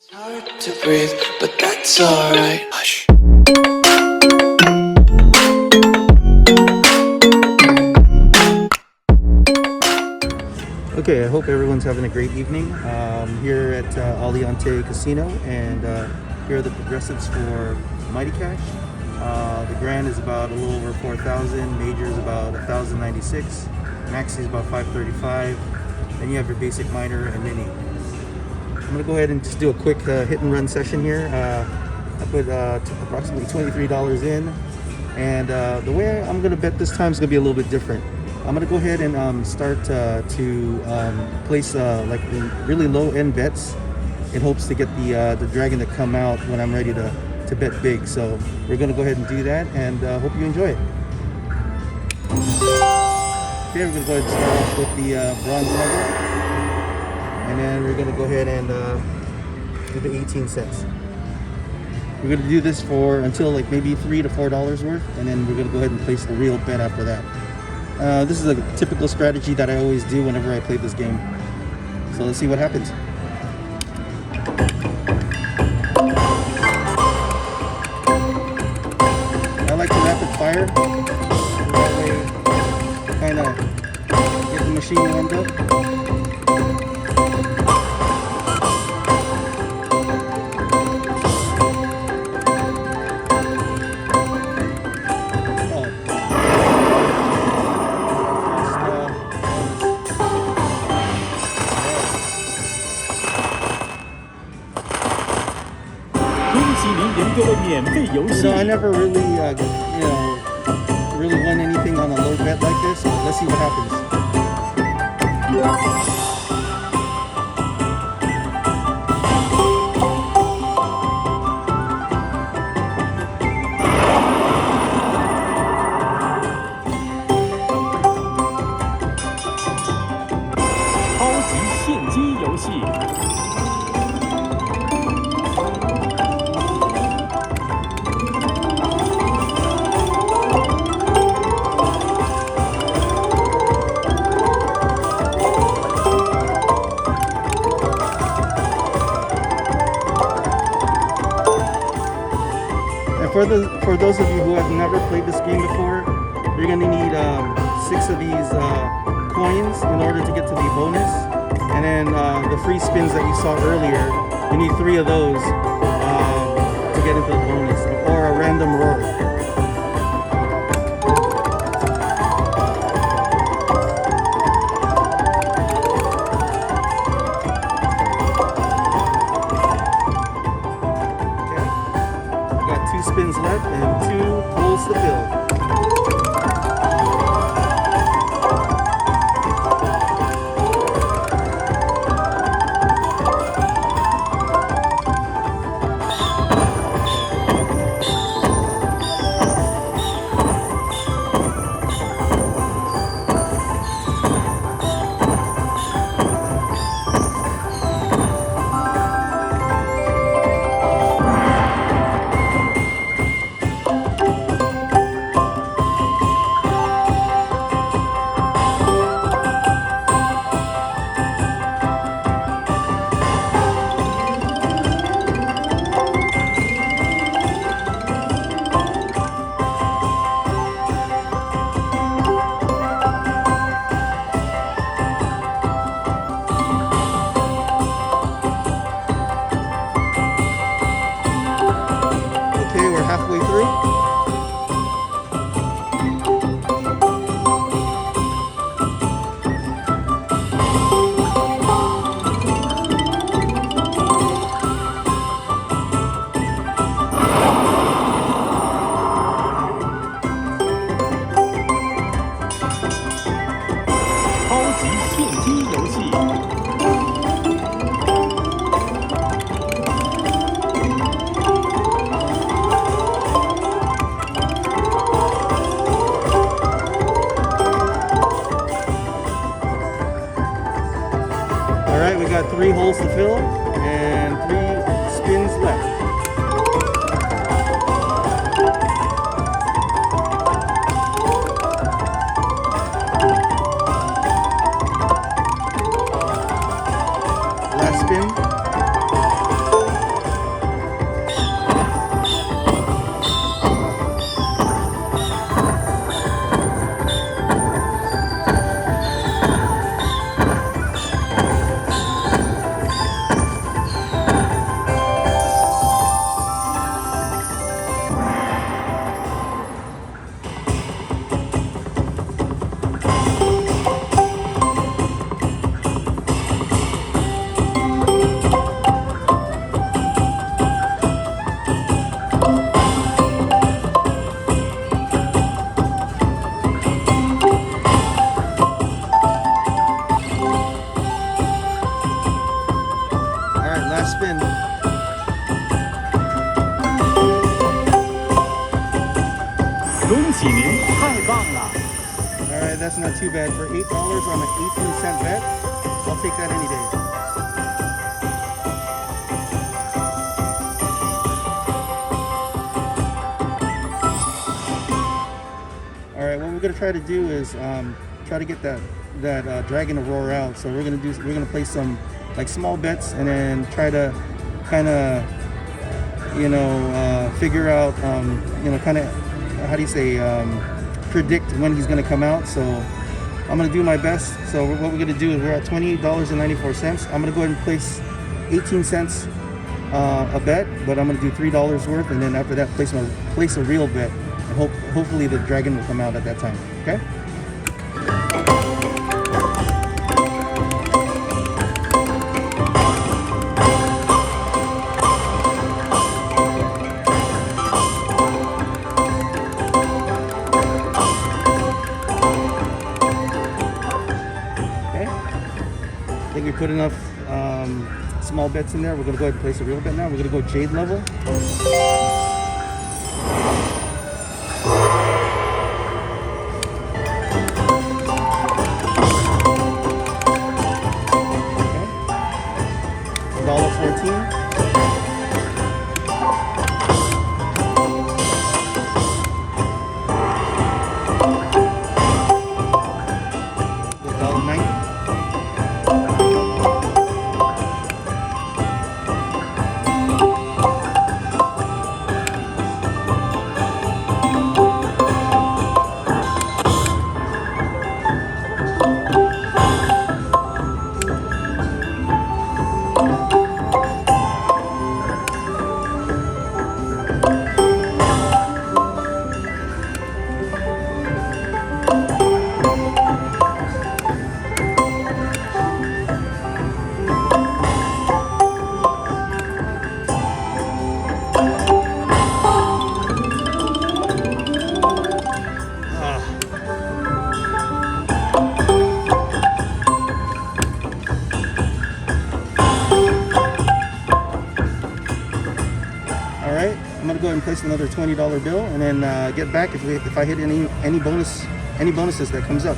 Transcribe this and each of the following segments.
It's hard to breathe, but that's alright. Hush. Okay, I hope everyone's having a great evening. Here at Aliante Casino, and here are the progressives for Mighty Cash. The grand is about a little over 4,000, major is about 1,096, maxi is about 535. Then you have your basic, minor, and mini. I'm gonna go ahead and just do a quick hit and run session here. I put approximately $23 in, and the way I'm gonna bet this time is gonna be a little bit different. I'm gonna go ahead and start to place like really low end bets in hopes to get the dragon to come out when I'm ready to bet big. So we're gonna go ahead and do that, and hope you enjoy it. Okay, we're gonna go ahead and start off with the bronze level, and then we're gonna go ahead and do the 18 cents. We're gonna do this for until like maybe $3 to $4 worth, and then we're gonna go ahead and place the real bet after that. This is a typical strategy that I always do whenever I play this game. So let's see what happens. I like to rapid fire. That way, kind of get the machine warmed up. So I never really, really won anything on a low bet like this. But let's see what happens. For those of you who have never played this game before, you're going to need 6 of these coins in order to get to the bonus, and then the free spins that you saw earlier, you need 3 of those to get into the bonus, or a random roll. Spins left and 2 holes to fill. Halfway through. Alright, we got 3 holes to fill and 3 spins left. Last spin. that's not too bad. For $8 on an 18-cent bet, I'll take that any day. All right, what we're gonna try to do is try to get that dragon to roar out. So we're gonna play some like small bets and then try to kind of figure out kind of how do you say predict when he's gonna come out. So I'm gonna do my best. So what we're gonna do is we're at $28.94. I'm gonna go ahead and place 18 cents a bet, but I'm gonna do $3 worth, and then after that place a real bet. Hopefully the dragon will come out at that time. Okay. Okay. I think we put enough small bets in there. We're gonna go ahead and place a real bet now. We're gonna go jade level. $1.14. All right, I'm gonna go ahead and place another $20 bill, and then get back if I hit any bonuses that comes up.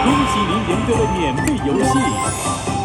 恭喜您赢得了免费游戏。